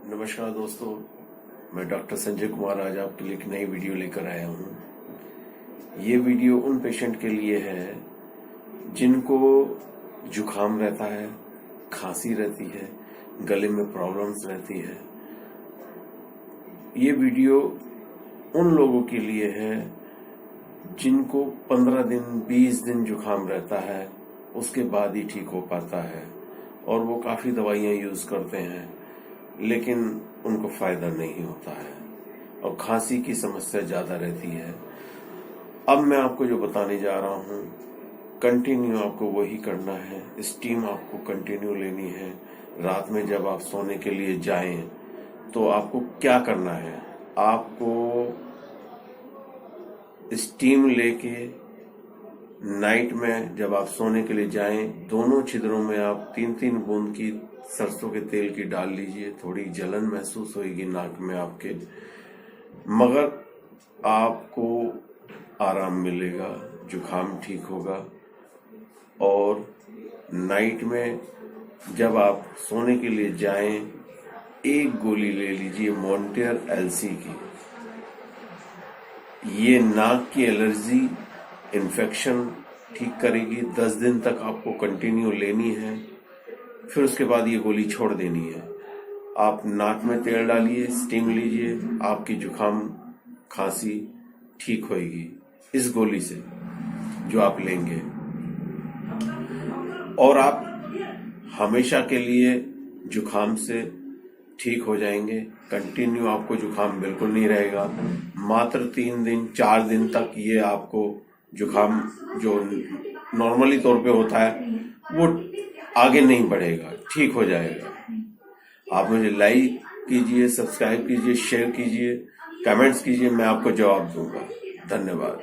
नमस्कार दोस्तों, मैं डॉक्टर संजय कुमार आज आपके लिए एक नई वीडियो लेकर आया हूँ। ये वीडियो उन पेशेंट के लिए है जिनको जुखाम रहता है, खांसी रहती है, गले में प्रॉब्लम्स रहती है। ये वीडियो उन लोगों के लिए है जिनको 15 दिन 20 दिन जुखाम रहता है, उसके बाद ही ठीक हो पाता है और वो काफ़ी दवाइयाँ यूज़ करते हैं लेकिन उनको फायदा नहीं होता है और खांसी की समस्या ज्यादा रहती है। अब मैं आपको जो बताने जा रहा हूँ, कंटिन्यू आपको वही करना है। स्टीम आपको कंटिन्यू लेनी है। रात में जब आप सोने के लिए जाएं तो आपको क्या करना है, आपको स्टीम लेके नाइट में जब आप सोने के लिए जाएं, दोनों छिद्रों में आप 3-3 बूंद की सरसों के तेल की डाल लीजिए। थोड़ी जलन महसूस होगी नाक में आपके, मगर आपको आराम मिलेगा, जुखाम ठीक होगा। और नाइट में जब आप सोने के लिए जाएं, एक गोली ले लीजिए मॉन्टेयर एलसी की। ये नाक की एलर्जी इन्फेक्शन ठीक करेगी। 10 दिन तक आपको कंटिन्यू लेनी है, फिर उसके बाद ये गोली छोड़ देनी है। आप नाक में तेल डालिए, स्टीम लीजिए, आपकी जुखाम खांसी ठीक होगी इस गोली से जो आप लेंगे। और आप हमेशा के लिए जुखाम से ठीक हो जाएंगे। कंटिन्यू आपको जुखाम बिल्कुल नहीं रहेगा। मात्र 3 दिन 4 दिन तक ये आपको जुखाम जो नॉर्मली तौर पे होता है वो आगे नहीं बढ़ेगा, ठीक हो जाएगा। आप मुझे लाइक कीजिए, सब्सक्राइब कीजिए, शेयर कीजिए, कमेंट्स कीजिए, मैं आपको जवाब दूंगा। धन्यवाद।